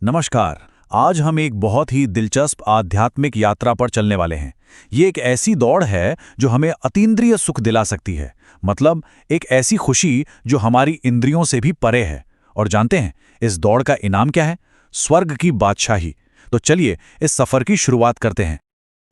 नमस्कार। आज हम एक बहुत ही दिलचस्प आध्यात्मिक यात्रा पर चलने वाले हैं। ये एक ऐसी दौड़ है जो हमें अतीन्द्रिय सुख दिला सकती है। मतलब एक ऐसी खुशी जो हमारी इंद्रियों से भी परे है। और जानते हैं इस दौड़ का इनाम क्या है? स्वर्ग की बादशाही। तो चलिए इस सफर की शुरुआत करते हैं।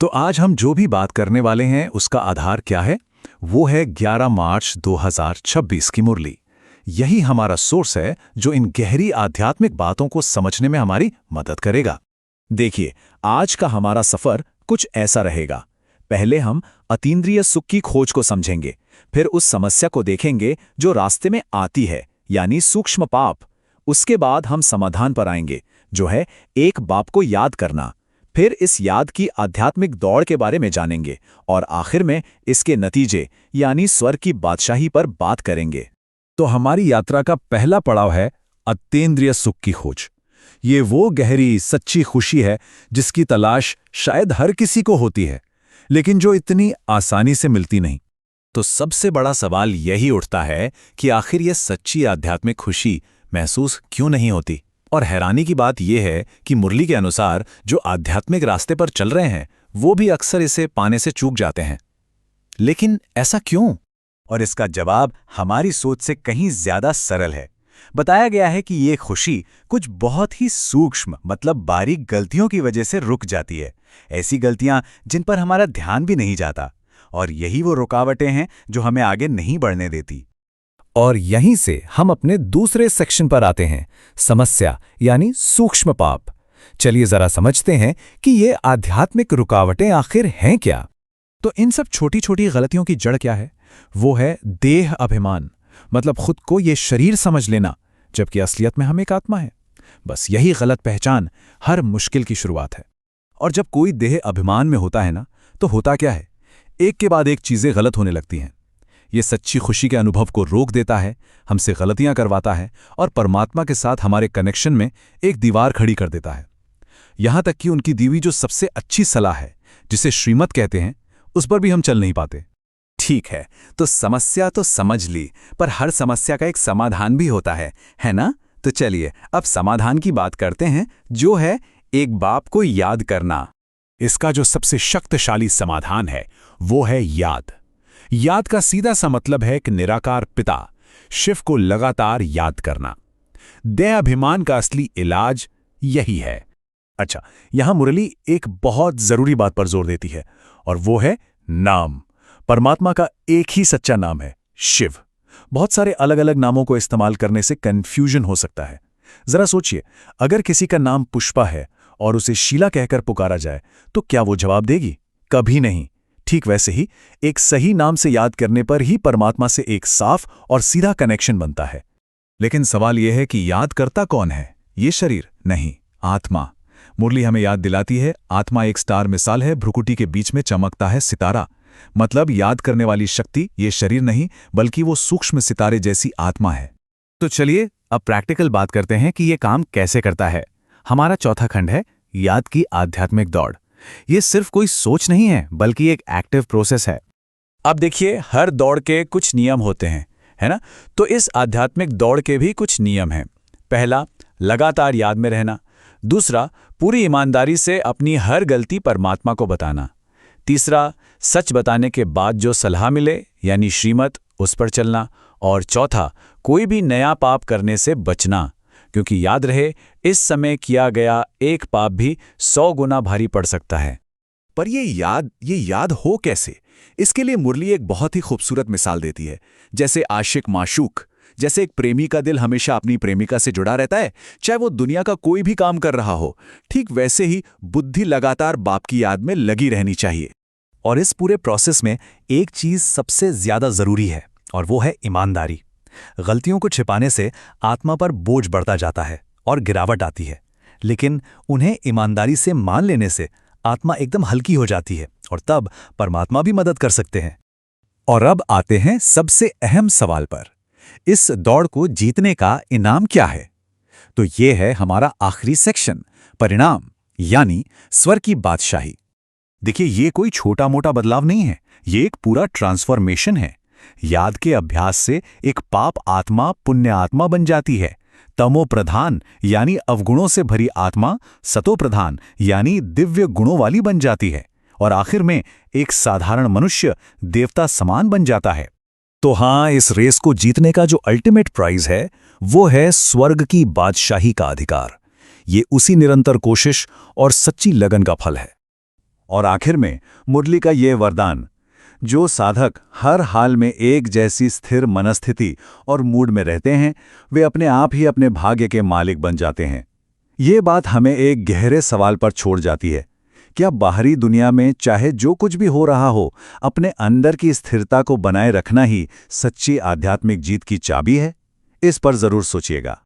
तो आज हम जो भी बात करने वाले हैं उसका आधार क्या है? वो है 11 मार्च 2026 की मुरली। यही हमारा सोर्स है जो इन गहरी आध्यात्मिक बातों को समझने में हमारी मदद करेगा। देखिए, आज का हमारा सफर कुछ ऐसा रहेगा। पहले हम अतीन्द्रिय सुख की खोज को समझेंगे, फिर उस समस्या को देखेंगे जो रास्ते में आती है, यानी सूक्ष्म पाप। उसके बाद हम समाधान पर आएंगे, जो है एक बाप को याद करना। फिर इस याद की आध्यात्मिक दौड़ के बारे में जानेंगे और आखिर में इसके नतीजे यानी स्वर्ग की बादशाही पर बात करेंगे। तो हमारी यात्रा का पहला पड़ाव है अतीन्द्रिय सुख की खोज। ये वो गहरी सच्ची खुशी है जिसकी तलाश शायद हर किसी को होती है, लेकिन जो इतनी आसानी से मिलती नहीं। तो सबसे बड़ा सवाल यही उठता है कि आखिर ये सच्ची आध्यात्मिक खुशी महसूस क्यों नहीं होती। और हैरानी की बात यह है कि मुरली के अनुसार जो आध्यात्मिक रास्ते पर चल रहे हैं वो भी अक्सर इसे पाने से चूक जाते हैं। लेकिन ऐसा क्यों? और इसका जवाब हमारी सोच से कहीं ज्यादा सरल है। बताया गया है कि ये खुशी कुछ बहुत ही सूक्ष्म मतलब बारीक गलतियों की वजह से रुक जाती है। ऐसी गलतियां जिन पर हमारा ध्यान भी नहीं जाता, और यही वो रुकावटें हैं जो हमें आगे नहीं बढ़ने देती। और यहीं से हम अपने दूसरे सेक्शन पर आते हैं, समस्या यानी सूक्ष्म पाप। चलिए जरा समझते हैं कि ये आध्यात्मिक रुकावटें आखिर हैं क्या। तो इन सब छोटी छोटी गलतियों की जड़ क्या है? वो है देह अभिमान, मतलब खुद को ये शरीर समझ लेना, जबकि असलियत में हम एक आत्मा है। बस यही गलत पहचान हर मुश्किल की शुरुआत है। और जब कोई देह अभिमान में होता है ना, तो होता क्या है? एक के बाद एक चीजें गलत होने लगती हैं। ये सच्ची खुशी के अनुभव को रोक देता है, हमसे गलतियां करवाता है और परमात्मा के साथ हमारे कनेक्शन में एक दीवार खड़ी कर देता है। यहां तक कि उनकी दी हुई जो सबसे अच्छी सलाह है, जिसे श्रीमत कहते हैं, उस पर भी हम चल नहीं पाते। ठीक है, तो समस्या तो समझ ली, पर हर समस्या का एक समाधान भी होता है ना? तो चलिए अब समाधान की बात करते हैं, जो है एक बाप को याद करना। इसका जो सबसे शक्तिशाली समाधान है वो है याद। याद का सीधा सा मतलब है कि निराकार पिता शिव को लगातार याद करना। देह अभिमान का असली इलाज यही है। अच्छा, यहां मुरली एक बहुत जरूरी बात पर जोर देती है, और वो है नाम। परमात्मा का एक ही सच्चा नाम है, शिव। बहुत सारे अलग अलग नामों को इस्तेमाल करने से कंफ्यूजन हो सकता है। जरा सोचिए, अगर किसी का नाम पुष्पा है और उसे शीला कहकर पुकारा जाए तो क्या वो जवाब देगी? कभी नहीं। ठीक वैसे ही एक सही नाम से याद करने पर ही परमात्मा से एक साफ और सीधा कनेक्शन बनता है। लेकिन सवाल यह है कि याद करता कौन है? ये शरीर नहीं, आत्मा। मुरली हमें याद दिलाती है, आत्मा एक स्टार मिसाल है, भ्रुकुटी के बीच में चमकता है सितारा। मतलब याद करने वाली शक्ति ये शरीर नहीं, बल्कि वो सूक्ष्म सितारे जैसी आत्मा है। तो चलिए अब प्रैक्टिकल बात करते हैं कि ये काम कैसे करता है। हमारा चौथा खंड है याद की आध्यात्मिक दौड़। ये सिर्फ कोई सोच नहीं है, बल्कि एक एक्टिव प्रोसेस है। अब देखिए, हर दौड़ के कुछ नियम होते हैं, है ना? तो इस आध्यात्मिक दौड़ के भी कुछ नियम हैं। पहला, लगातार याद में रहना। दूसरा, पूरी ईमानदारी से अपनी हर गलती परमात्मा को बताना। तीसरा, सच बताने के बाद जो सलाह मिले यानी श्रीमत, उस पर चलना। और चौथा, कोई भी नया पाप करने से बचना, क्योंकि याद रहे इस समय किया गया एक पाप भी 100 गुना भारी पड़ सकता है। पर ये याद हो कैसे? इसके लिए मुरली एक बहुत ही खूबसूरत मिसाल देती है। जैसे आशिक माशूक, जैसे एक प्रेमी का दिल हमेशा अपनी प्रेमिका से जुड़ा रहता है, चाहे वो दुनिया का कोई भी काम कर रहा हो, ठीक वैसे ही बुद्धि लगातार बाप की याद में लगी रहनी चाहिए। और इस पूरे प्रोसेस में एक चीज सबसे ज्यादा जरूरी है, और वो है ईमानदारी। गलतियों को छिपाने से आत्मा पर बोझ बढ़ता जाता है और गिरावट आती है, लेकिन उन्हें ईमानदारी से मान लेने से आत्मा एकदम हल्की हो जाती है, और तब परमात्मा भी मदद कर सकते हैं। और अब आते हैं सबसे अहम सवाल पर, इस दौड़ को जीतने का इनाम क्या है? तो ये है हमारा आखिरी सेक्शन, परिणाम यानी स्वर्ग की बादशाही। देखिए, ये कोई छोटा मोटा बदलाव नहीं है, ये एक पूरा ट्रांसफॉर्मेशन है। याद के अभ्यास से एक पाप आत्मा पुण्य आत्मा बन जाती है, तमो प्रधान यानी अवगुणों से भरी आत्मा सतो प्रधान यानी दिव्य गुणों वाली बन जाती है, और आखिर में एक साधारण मनुष्य देवता समान बन जाता है। तो हाँ, इस रेस को जीतने का जो अल्टीमेट प्राइज है वो है स्वर्ग की बादशाही का अधिकार। ये उसी निरंतर कोशिश और सच्ची लगन का फल है। और आखिर में मुरली का ये वरदान, जो साधक हर हाल में एक जैसी स्थिर मनस्थिति और मूड में रहते हैं, वे अपने आप ही अपने भाग्य के मालिक बन जाते हैं। ये बात हमें एक गहरे सवाल पर छोड़ जाती है। क्या बाहरी दुनिया में चाहे जो कुछ भी हो रहा हो, अपने अंदर की स्थिरता को बनाए रखना ही सच्ची आध्यात्मिक जीत की चाबी है? इस पर जरूर सोचिएगा।